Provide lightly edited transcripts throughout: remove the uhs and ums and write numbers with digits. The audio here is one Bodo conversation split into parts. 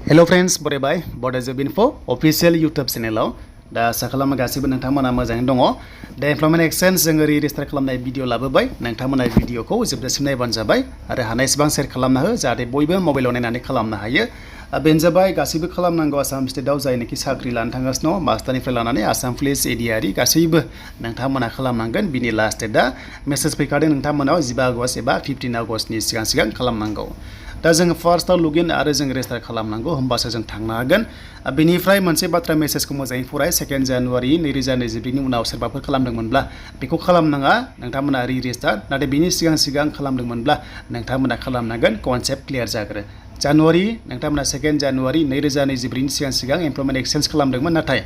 Hello friends, बरायबाय Bodo Job Info official YouTube channel दा आसा खालामो गासिबो नोंथांमोना मोजाङै दङ दा एमप्लयमेन्ट एक्सचेन्ज जोङो रेजिस्टार खालामनाय भिडिअ लाबोबाय नोंथांमोना भिडिअखौ जोबजासिम नायबानो जाबाय आरो हानायसेबां शेयार खालामना हो जाहाथे बयबो मबाइलाव नायनानै खालामनो हायो बेनो जाबाय गासिबो खालामनांगौ आसाम स्टेटआव जायनोखि साख्रि लानो थांगासिनो दङ मास्टारनिफ्राय लानानै आसाम पुलिस एडिआरि गासैबो नोंथांमोना खालामनांगोन बिनि लास्ट डेटआ मेसेज फैखादों नोंथांमोनाव 15 आगस्ट एबा 15 आगस्टनि सिगां खालामनांगौ दा जोङो फार्स्टआव लगइन आरो जों रेजिस्टार खालामनांगौ होमबासो जों थांनो हागोन बेनिफ्राय मोनसे बाथ्रा मेसेजखौ मोजाङै फराय 2 जानुवारि 2022 नि उनाव सोरबाफोर खालामदोंमोनब्ला बेखौ खालामनाङा नोंथांमोना रेजिस्टार नाथाय बिनि सिगां खालामदोंमोनब्ला नोंथांमोना खालामनांगोन कनसेप्ट क्लियार जाग्रो जानुवारि नोंथांमोना 2 जानुवारि 2022 नि सिगां एमप्लयमेन्ट एक्सचेन्ज खालामदोंमोन नाथाय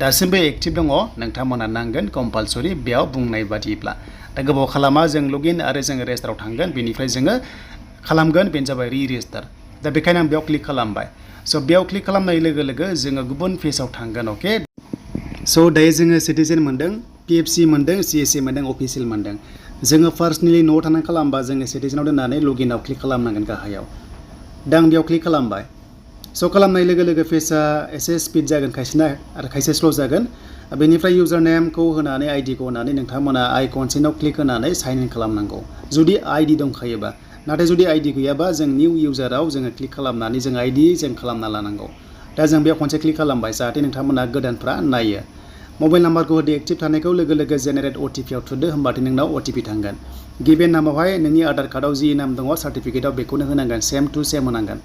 दासिमबो एक्टिभ दङ नोंथांमोना नांगोन कम्पालसरि बेयाव बुंनाय बादिब्ला दा गोबाव खालामा जों लगइन आरो जों रेजिस्टाराव थांगोन बेनिफ्राय जोङो खालामगोन बेनो जाबाय रेजिस्टार दा बेखायनो आं बेयाव क्लिक खालामबाय स' बेयाव क्लिक खालामनाय लोगो लोगो जोङो गुबुन पेजआव थांगोन अके स' दायो जोङो सिटिजेन मोनदों पिएफसि मोनदों सिएसए मोनदों अफिसियेल मोनदों जोङो फार्स्टलि न'आव थानानै खालामबा जोङो सिटिजेनाव दोननानै लगइनआव क्लिक खालामनांगोन गाहायाव दा आं बेयाव क्लिक खालामबाय स' खालामनाय लोगो लोगो पेजआ एसे स्पिड जागोन खायसेना आरो खायसे स्ल' जागोन बेनिफ्राय इउजार नेमखौ होनानै आइडिखौ होनानै नोंथांमोना आइ कनसेन्टआव क्लिक होनानै साइन इन खालामनांगौ जुदि आइडि दंखायोबा नाथाय जुदि आइडि गैयाबा जों निउ इउजाराव जोङो क्लिक खालामनानै जों आइडि जों खालामना लानांगौ दा जों बेयाव खनसे क्लिक खालामबाय जाहाथे नोंथांमोना गोदानफ्रा नायो मबाइल नाम्बारखौ होदो एक्टिभ थानायखौ लोगो लोगो जेनेरेट अटिपि आव थुदो होमबाथाय नोंनाव अटिपि थांगोन गिभेन नामावहाय नोंनि आधार कार्डआव जि नाम दङ सार्टिफिकेटआव बेखौनो होनांगोन सेम टु सेम होनांगोन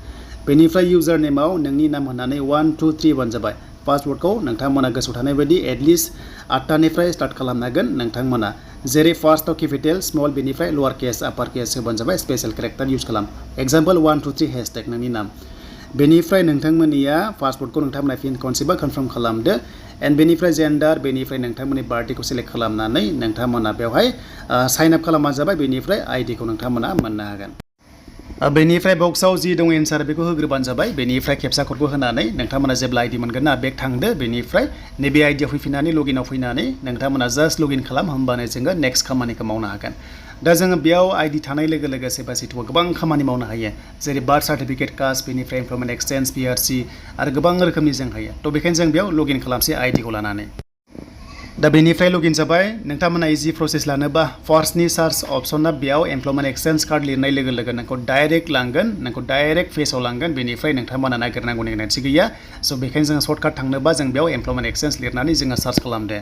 बेनिफ्राय इउजार नेमाव नोंनि नाम होनानै 1 2 3 बानो जाबाय पासवर्डखौ नोंथांमोना गोसोआव थानाय बायदि एटलिस्ट 8टानिफ्राय स्टार्ट खालामनांगोन नोंथांमोना जेरै फार्स्टआव केपिटेल स्मल बेनिफ्राय लवार केस आपार केस होबानो जाबाय स्पेशल केरेक्टार इउज खालाम एग्जाम्पल 1 2 3 हेशटेग नोंनि नाम बेनिफ्राय नोंथांमोननिया पासवर्डखौ नोंथांमोना फिन खनसेबा कनफार्म खालामदो एन्ड बेनिफ्राय जेन्डार बेनिफ्राय नोंथांमोननि बार्थडेखौ सेलेक्ट खालामनानै नोंथांमोना बेवहाय साइन आप खालामबानो जाबाय बेनिफ्राय आइडिखौ नोंथांमोना मोननो हागोन बेनिफ्राय बक्सआव जि दं एन्सार बेखौ होग्रोबानो जाबाय बेनिफ्राय केपचा क'डखौ होनानै नोंथांमोना जेब्ला आइडि मोनगोन ना बेक थांदो बेनिफ्राय नैबे आइडियाव फैफिननानै लगइनआव फैनानै नोंथांमोना जास्ट लगइन खालाम होमबानो जोङो नेक्स्ट खामानिखौ मावनो हागोन दा जोङो बेयाव आइडि थानाय लोगो लोगो सोरबा सिटुआ गोबां खामानि मावनो हायो जेरै बार्थ सार्टिफिकेट कास्ट बेनिफ्राय एमप्लयमेन्ट एक्सचेन्ज पिआरसि आरो गोबां रोखोमनि जों हायो थ' बेखायनो जों बेयाव लगइन खालामसै आइडिखौ लानानै दा बेनिफ्राय लगइन जाबाय नोंथांमोना इजि प्रसेस लानोबा फार्स्टनि सार्च अपसना बेयाव एमप्लयमेन्ट एक्सचेन्ज कार्ड लिरनाय लोगो लोगो नोंखौ डाइरेक्ट लांगोन नोंखौ डाइरेक्ट पेजआव लांगोन बेनिफ्राय नोंथांमोना नागिरनांगौनि गोनांथि गैया स' बेखायनो जोङो सर्टकाट थांनोबा जों बेयाव एमप्लयमेन्ट एक्सचेन्ज लिरनानै जोङो सार्च खालामदो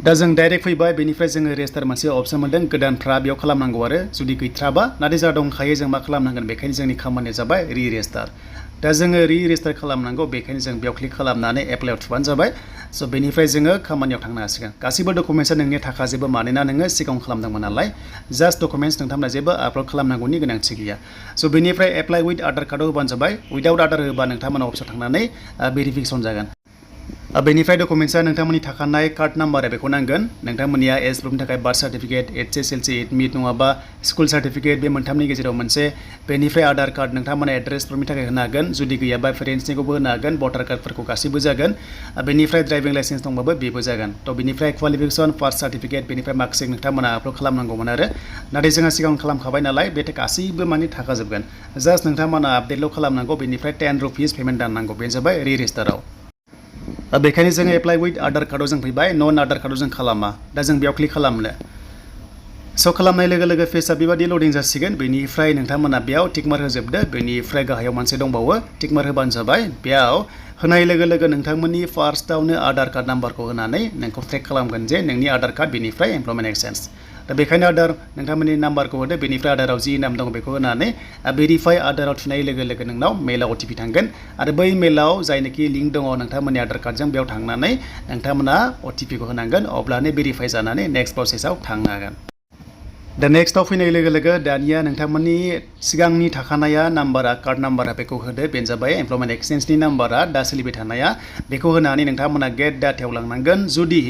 दा जों डाइरेक्ट फैबाय बेनिफ्राय जोङो रेजिस्टार मोनसे अपसन मोनदों गोदानफ्रा बेयाव खालामनांगौ आरो जुदि गैथ्राबा नाथाय जा दंखायो जों मा खालामनांगोन बेखायनो जोंनि खामानिया जाबाय रेजिस्टार दा जोङो रेजिस्टार खालामनांगौ बेखायनो जों बेयाव क्लिक खालामनानै एप्लाइआव थुबानो जाबाय स' बेनिफ्राय जोङो खामानियाव थांनो हासिगोन गासैबो डकुमेन्ट्सआ नोंनि थाखाजोबो मानोना नोङो सिगाङाव खालामदोंमोन नालाय जास्ट डकुमेन्ट्स नोंथांमोना जेबो आपल'ड खालामनांगौनि गोनांथि गैया स' बेनिफ्राय एप्लाइ उइथ आधार कार्डआव होबानो जाबाय उइदाउट आधार होबा नोंथांमोना अफिसाव थांनानै भेरिफिकेसन जागोन बेनिफ्राय डकुमेन्ट्सआ नोंथांमोननि थाखानाय कार्ड नाम्बार बेखौ नांगोन नोंथांमोननिया एज प्रुफनि थाखाय बार्थ सार्टिफिकेट HSLC एडमिट नङाबा स्कुल सार्टिफिकेट बे मोनथामनि गेजेराव मोनसे बेनिफ्राय आधार कार्ड नोंथांमोना एड्रेस प्रुफनि थाखाय होनो हागोन जुदि गैयाबा पेरेन्ट्सनिखौबो होनो हागोन भटार कार्डफोरखौ गासैबो जागोन बेनिफ्राय ड्राइभिं लाइसेन्स दंबाबो बेबो जागोन थ' बेनिफ्राय क्वालिफिकेसन फार्स्ट सार्टिफिकेट बेनिफ्राय मार्कशीट नोंथांमोना आपल'ड खालामनांगौमोन आरो नाथाय जोंहा सिगां खालामखाबाय नालाय बे गासैबो माने थाखाजोबगोन जास्ट नोंथांमोना आपडेटल' खालामनांगौ बेनिफ्राय 10 रुपिस पेमेन्ट दाननांगौ बेनो जाबाय रेजिस्टाराव बेखायनो जोङो एप्लाइ उइथ आधार कार्डआव जों फैबाय नन आधार कार्डआव जों खालामा दा जों बेयाव क्लिक खालामनो स' खालामनाय लोगो लोगो पेजआ बेबादि लडिं जासिगोन बेनिफ्राय नोंथांमोना बेयाव टिकमार्क होजोबदो बेनिफ्राय गाहायाव मोनसे दंबावो टिकमार्क होबानो जाबाय बेयाव होनाय लोगो लोगो नोंथांमोननि फार्स्टआवनो आधार कार्ड नाम्बारखौ होनानै नोंखौ ट्रेक खालामगोन जे नोंनि आधार कार्ड बेनिफ्राय एमप्लयमेन्ट एक्सचेन्ज दा बेखायनो आधार नोंथांमोननि नाम्बारखौ होदो बेनिफ्राय आधाराव जि नाम दं बेखौ होनानै भेरिफाइ आधाराव थुनाय लोगो लोगो नोंनाव मेलाव अटिपि थांगोन आरो बै मेलाव जायनोखि लिंक दङ नोंथांमोननि आधार कार्डजों बेयाव थांनानै नोंथांमोना अटिपिखौ होनांगोन अब्लानो भेरिफाइ जानानै नेक्स्ट प्रसेसआव थांनो हागोन दा नेक्स्टआव फैनाय लोगो लोगो दानिया नोंथांमोननि सिगांनि थाखानाया नाम्बारा कार्ड नाम्बारा बेखौ होदो बेनो जाबाय एमप्लयमेन्ट एक्सचेन्जनि नाम्बारा दा सोलिबाय थानाया बेखौ होनानै नोंथांमोना गेट डाटायाव लांनांगोन जुदि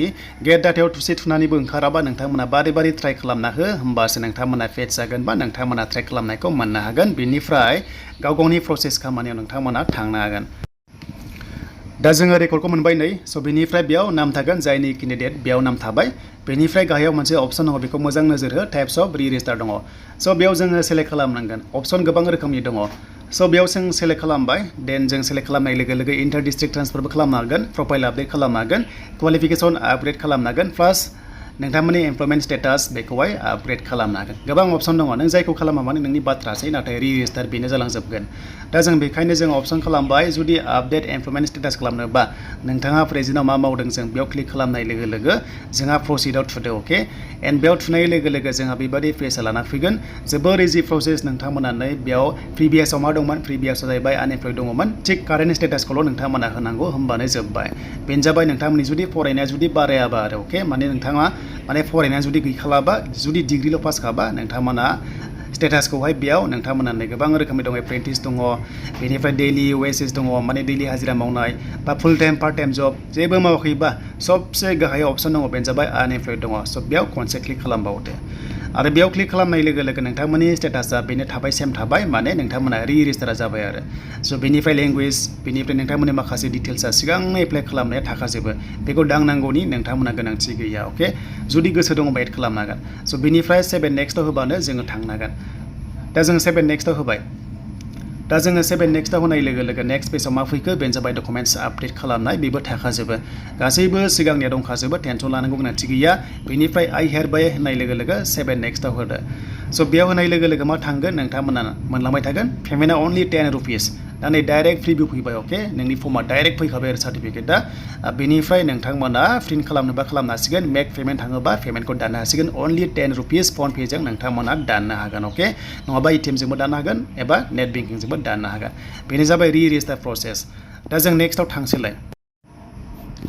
गेट डाटायाव थुसे थुनानैबो ओंखाराबा नोंथांमोना बारे बारे ट्राइ खालामना हो होमबासो नोंथांमोना फेच जागोन बा नोंथांमोना ट्रेक खालामनायखौ मोननो हागोन बेनिफ्राय गाव गावनि प्रसेस खामानियाव नोंथांमोना थांनो हागोन दा जोङो रेकर्डखौ मोनबाय नै स' बेनिफ्राय बेयाव नाम थागोन जायनि केन्डिडेट बेयाव नाम थाबाय बेनिफ्राय गाहायाव मोनसे अपसन दङ बेखौ मोजां नोजोर हो टाइप्स अफ रेजिस्टार दङ स' बेयाव जोङो सेलेक्ट खालामनांगोन अपसन गोबां रोखोमनि दङ स' बेयाव जों सेलेक्ट खालामबाय देन जों सेलेक्ट खालामनाय लोगो लोगो इन्टार डिस्ट्रिक्ट ट्रान्सफारबो खालामनो हागोन प्रफाइल आपडेट खालामनो हागोन क्वालिफिकेसन आपग्रेड खालामनो हागोन प्लास नोंथांमोननि एमप्लयमेन्ट स्टेटास बेखौहाय आपग्रेड खालामनो हागोन गोबां अपसन दङ नों जायखौ खालामा माने नोंनि बाथ्रासै नाथाय रेजिस्टार बेनो जालांजोबगोन दा जों बेखायनो जों अपसन खालामबाय जुदि आपडेट एमप्लयमेन्ट स्टेटास खालामनोबा नोंथाङा प्रेजेन्टआव मा मावदों जों बेयाव क्लिक खालामनाय लोगो लोगो जोंहा प्रसिडआव थुदो अके एन्ड बेयाव थुनाय लोगो लोगो जोंहा बेबादि पेजआ लाना फैगोन जोबोर इजि प्रसेस नोंथांमोना बेयाव प्रिभियासआव मा दंमोन प्रिभियासआव जाहैबाय आनएमप्लयड दङमोन थिग कारेन्ट स्टेटासखौल' नोंथांमोना होनांगौ होमबानो जोब्बाय बेनो जाबाय नोंथांमोननि जुदि फरायनाया जुदि बारायाबा आरो अके माने नोंथाङा माने फरायनाया जुदि गैखालाबा जुदि डिग्रिल' पास खाबा नोंथांमोना स्टेटासखौहाय बेयाव नोंथांमोना गोबां रोखोमनि दङ एप्रेन्टिस दङ बेनिफ्राय डेइलि वेजेस दङ माने डेइलि हाजिरा मावनाय बा फुल टाइम पार्ट टाइम जब जेबो मावाखैबा सबसे गाहायाव अपसन दङ बेनो जाबाय आनएमप्लयड दङ स' बेयाव खनसे क्लिक खालामबावदो आरो बेयाव क्लिक खालामनाय लोगो लोगो नोंथांमोननि स्टेटासा बेनो थाबाय सेम थाबाय माने नोंथांमोना रेजिस्टार जाबाय आरो स' बेनिफ्राय लेंगुवेज बेनिफ्राय नोंथांमोननि माखासे डिटेल्सआ सिगांनो एप्लाइ खालामनाया थाखाजोबो बेखौ दांनांगौनि नोंथांमोना गोनांथि गैया अके जुदि गोसो दङबा एड खालामनो हागोन स' बेनिफ्राय 7 नेक्स्टआव होबानो जोङो थांनो हागोन दा जों 7 नेक्स्टआव होबाय दा जोङो 7 नेक्स्टआव होनाय लोगो लोगो नेक्स्ट पेजआव मा फैखो बेनो जाबाय डकुमेन्टस आपडेट खालामनाय बेबो थाखाजोबो गासैबो सिगांनिया दंखाजोबो टेनसन लानांगौ गोनांथि गैया बेनिफ्राय आइ हेरबाय होननाय लोगो लोगो 7 नेक्स्टआव होदो स' बेयाव होनाय लोगो लोगो मा थांगोन नोंथांमोना मोनलांबाय थागोन पेमेन्टआ अनलि 10 रुपिस दा नै डाइरेक्ट प्रिभिउ फैबाय अके नोंनि फर्मआ डाइरेक्ट फैखाबाय आरो सार्टिफिकेटआ बेनिफ्राय नोंथांमोना प्रिन्ट खालामनोबा खालामनो हासिगोन मेक पेमेन्ट थाङोबा पेमेन्टखौ दाननो हासिगोन अनलि 10 रुपिस फन पेजों नोंथांमोना दाननो हागोन अके नङाबा एटिएमजोंबो दाननो हागोन एबा नेट बेंकिंजोंबो दाननो हागोन बेनो जाबाय रेजिस्टार प्रसेस दा जों नेक्स्टआव थांसैलाय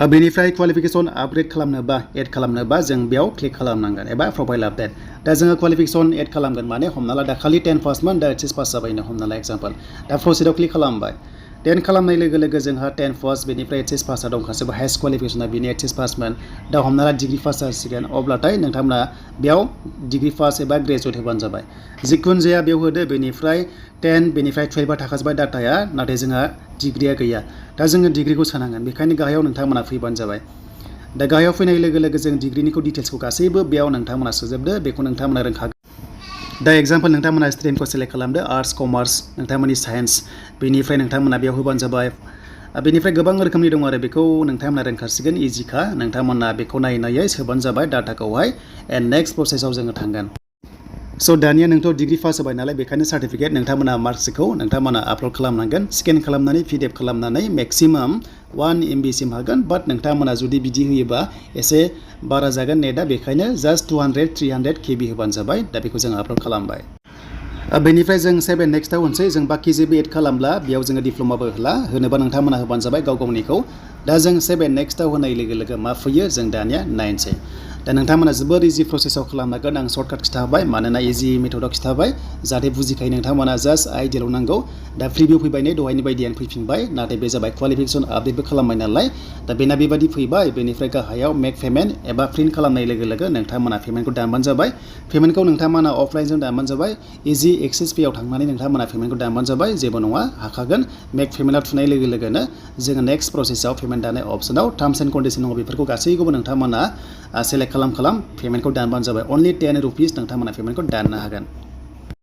बेनिफ्राय क्वालिफिकेसन आपग्रेड खालामनोबा एड खालामनोबा जों बेयाव क्लिक खालामनांगोन एबा प्रफाइल आपडेट दा जोङो क्वालिफिकेसन एड खालामगोन माने हमना ला दाखालि 10 पासमोन दा एचएस पास जाबायनो हमना ला एग्जाम्पल दा प्रसिडआव क्लिक खालामबाय देन खालामनाय लोगो लोगो जोंहा 10 पास बेनिफ्राय एचएस पासआ दंखाजोबो हाइस्ट क्वालिफिकेसना बेनि एचएस पासमोन दा हमना ला डिग्री पास जासिगोन अब्लाथाय नोंथांमोना बेयाव डिग्री पास एबा ग्रेजुवेट होबानो जाबाय जिखुनु जाया बेयाव होदो बेनिफ्राय 10 बेनिफ्राय 12 थाखाजोबबाय डाटाया नाथाय जोंहा डिग्रिया गैया दा जोङो डिग्रिखौ सोनांगोन बेखायनो गाहायाव नोंथांमोना फैबानो जाबाय दा गाहायाव फैनाय लोगो लोगो जों डिग्रिनिखौ डिटेल्सखौ गासैबो बेयाव नोंथांमोना सोजोबदो बेखौ नोंथांमोना रोंखागोन दा एग्जाम्पल नोंथांमोना स्ट्रिमखौ सेलेक्ट खालामदो आर्ट्स कमार्स नोंथांमोननि साइन्स बेनिफ्राय नोंथांमोना बेयाव होबानो जाबाय बेनिफ्राय गोबां रोखोमनि दं आरो बेखौ नोंथांमोना रोंखासिगोन इजिखा नोंथांमोना बेखौ नायै नायै सोबानो जाबाय डाटाखौहाय एन्ड नेक्स्ट प्रसेसआव जोङो थांगोन स' दानिया नोंथ' डिग्री पास जाबाय नालाय बेखायनो सार्टिफिकेट नोंथांमोना मार्कसिटखौ नोंथांमोना आपल'ड खालामनांगोन स्केन खालामनानै PDF खालामनानै मेक्सिमाम 1 MB सिम हागोन बाट नोंथांमोना जुदि बिदि होयोबा एसे बारा जागोन नेटआ बेखायनो जास्ट 200-300 KB होबानो जाबाय दा बेखौ जों आपल'ड खालामबाय बेनिफ्राय जों 7 नेक्स्टआव होनसै जों बाखि जेबो एड खालामब्ला बेयाव जोङो डिप्ल'माबो होला होनोबा नोंथांमोना होबानो जाबाय गाव गावनिखौ दा जों 7 नेक्स्टआव होनाय लोगो लोगो मा फैयो जों दानिया नायनोसै दा नोंथांमोना जोबोर इजि प्रसेसआव खालामनांगोन आं सर्टकाट खिथाबाय मानोना इजि मेथडआव खिथाबाय जाहाथे बुजिखायो नोंथांमोना जास्ट आइडियाल' नांगौ दा प्रिभिउ फैबाय नै दहायनि बायदियानो फैफिनबाय नाथाय बे जाबाय क्वालिफिकेसन आपडेटबो खालामबाय नालाय दा बेना बेबायदि फैबाय बेनिफ्राय गाहायाव मेक पेमेन्ट एबा प्रिन्ट खालामनाय लोगो लोगो नोंथांमोना पेमेन्टखौ दानबानो जाबाय पेमेन्टखौ नोंथांमोना अफलाइनजों दानबानो जाबाय इजि एक्सेस पेआव थांनानै नोंथांमोना पेमेन्टखौ दानबानो जाबाय जेबो नङा हाखागोन मेक पेमेन्टआव थुनाय लोगो लोगोनो जोङो नेक्स्ट प्रसेसआव पेमेन्ट दानाय अपसनाव टार्म्स एन्ड कन्डिसन दङ बेफोरखौ गासैखौबो नोंथांमोना सेलेक्ट खालाम पेमेन्टखौ दानबानो जाबाय अनलि 10 रुपिस नोंथांमोना पेमेन्टखौ दाननो हागोन